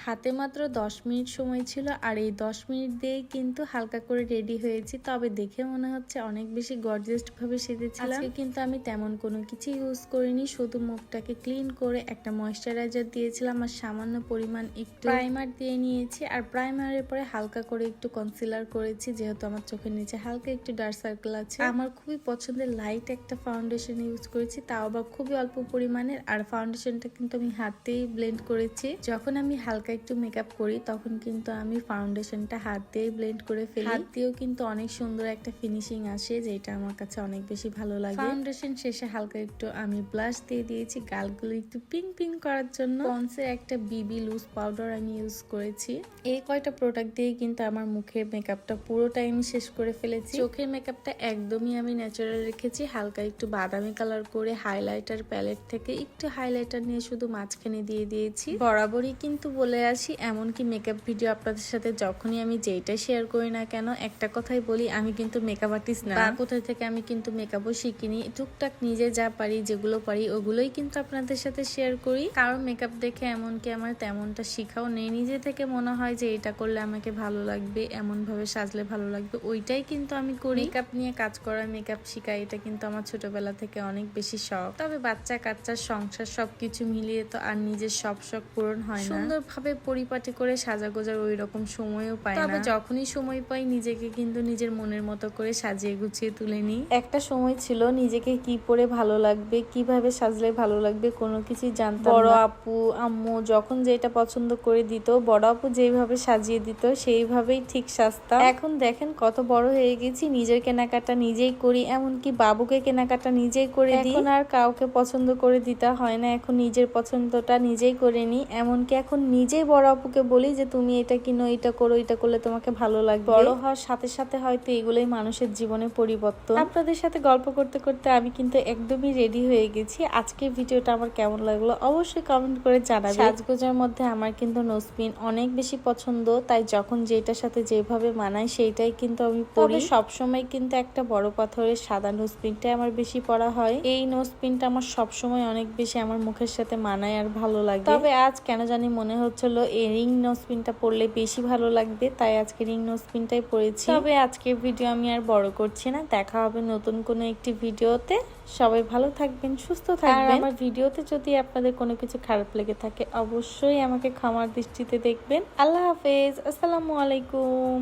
হাতে মাত্র 10 মিনিট সময় ছিল আর এই 10 মিনিট দিয়েই কিন্তু হালকা করে রেডি হয়েছি। তবে দেখে মনে হচ্ছে অনেক বেশি গর্জিয়াস ভাবে সেজেছিলাম। আজকে কিন্তু আমি তেমন কোনো কিছু ইউজ করিনি, শুধু মুখটাকে ক্লিন করে একটা ময়শ্চারাইজার দিয়েছিলাম আর সামান্য পরিমাণ একটু প্রাইমার দিয়ে নিয়েছি। আর প্রাইমারের পরে হালকা করে একটু কনসিলার করেছি, যেহেতু আমার চোখের নিচে হালকা একটু ডার্ক সার্কেল আছে। আমার খুবই পছন্দের লাইট একটা ফাউন্ডেশন ইউজ করেছি, তাও আবার খুবই অল্প পরিমাণের। আর ফাউন্ডেশনটা কিন্তু আমি হাতেই ব্লেন্ড করেছি। যখন আমি হালকা একটু মেকআপ করি তখন কিন্তু আমি ফাউন্ডেশনটা হাত দিয়েই ব্লেন্ড করে ফেলি। হাত দিয়েও কিন্তু অনেক সুন্দর একটা ফিনিশিং আসে, যেটা আমার কাছে অনেক বেশি ভালো লাগে। ফাউন্ডেশন শেষে হালকা একটু আমি ব্লাশ দিয়ে দিয়েছি গালগুলো একটু পিঙ্ক পিঙ্ক করার জন্য। পন্সের একটা বিবি লুজ পাউডার আমি ইউজ করেছি। এই কয়টা প্রোডাক্ট দিয়ে কিন্তু আমার মুখের মেকআপটা পুরোটাই আমি শেষ করে ফেলেছি। চোখের মেকআপটা একদমই আমি ন্যাচারাল রেখেছি, হালকা একটু বাদামি কালার করে হাইলাইটার প্যালেট থেকে একটু হাইলাইটার নিয়ে শুধু মাঝখানে দিয়ে দিয়েছি। বরাবরই কিন্তু বলে আসি, এমনকি মেকআপ ভিডিও আপনাদের সাথে যখনই আমি যেটা শেয়ার করি না কেন, একটা কথাই বলি, আমি কিন্তু মেকআপ আর্টিস্ট না, কোথায় থেকে আমি কিন্তু মেকআপও শিখিনি। টুকটাক নিজে যা পারি, যেগুলো পারি ওগুলোই কিন্তু আপনাদের সাথে শেয়ার করি। কারণ মেকআপ দেখে এমনকি আমার তেমনটা শিখাও নেই, নিজে থেকে মনে হয় যে এটা করলে আমাকে ভালো লাগবে, এমন ভাবে সাজলে ভালো লাগবে, ওইটাই কিন্তু আমি করি। মেকআপ নিয়ে কাজ করা, মেকআপ শিখা, এটা কিন্তু আমার ছোটবেলা থেকে অনেক বেশি শখ। তবে বাচ্চা কাচ্চার সংসার সবকিছু মিলিয়ে তো আর নিজের সব শখ পূরণ হয় না। সুন্দরভাবে পরিপাটি করে সাজাগোজার ওই রকম সময়ও পাই না। তবে যখনই সময় পাই নিজেকে কিন্তু নিজের মনের মতো করে সাজিয়ে গুছিয়ে তুলে নিই। একটা সময় ছিল নিজেকে কি পরে ভালো লাগবে, কিভাবে সাজলে ভালো লাগবে কোনো কিছুই জানতাম না। বড় আপু আম্মু যখন যেটা পছন্দ করে দিত, বড় আপু যেভাবে সাজিয়ে দিত সেইভাবেই ঠিক সাজতাম। এখন দেখেন কত বড় হয়ে গেছি, নিজের কেনাকাটা নিজেই করি, এমনকি বাবুকে কেনাকাটা নিজেই করে দিই। এখন আর কাউকে পছন্দ করে দিতে হয় না, এখন নিজের পছন্দটা নিজেই করে নিই। এমনকি এখন নিজেই বড় আপুকে বলি যে তুমি এটা কিনো, এটা করো, এটা করলে তোমাকে ভালো লাগবে। বড় হওয়ার সাথে সাথে হয়তো এগুলোই মানুষের জীবনে পরিবর্তন। আপনাদের সাথে গল্প করতে করতে আমি কিন্তু একদমই রেডি হয়ে গেছি। আজকের ভিডিওটা আমার কেমন লাগলো অবশ্যই কমেন্ট করে জানাবেন। সাজগোজার মধ্যে আমার কিন্তু নোজপিন অনেক বেশি পছন্দ, তাই যখন যেটার সাথে যেভাবে মানায় সেইটাই কিন্তু আমি পরি। সবসময় কিন্তু একটা বড় পাথরের সাদা নোজপিনটাই আমার বেশি পরা হয়। এই নোজপিনটা আমার সবসময় অনেক বেশি আমার মুখের সাথে মানায় আর ভালো লাগে। তবে আজ কেন জানি মনে হচ্ছিল এই রিং নোজপিনটা পরলে বেশি ভালো লাগবে, তাই আজকে রিং নোজপিনটাই পরেছি। তবে আজকের ভিডিও আমি আর বড় করছি না, দেখা হবে নতুন কোনো একটি ভিডিওতে। সবাই ভালো থাকবেন, সুস্থ থাকবেন। আমার ভিডিওতে যদি আপনাদের কোনো কিছু খারাপ লেগে থাকে অবশ্যই আমাকে ক্ষমার দৃষ্টিতে দেখবেন। আল্লাহ হাফেজ, আসসালামু আলাইকুম।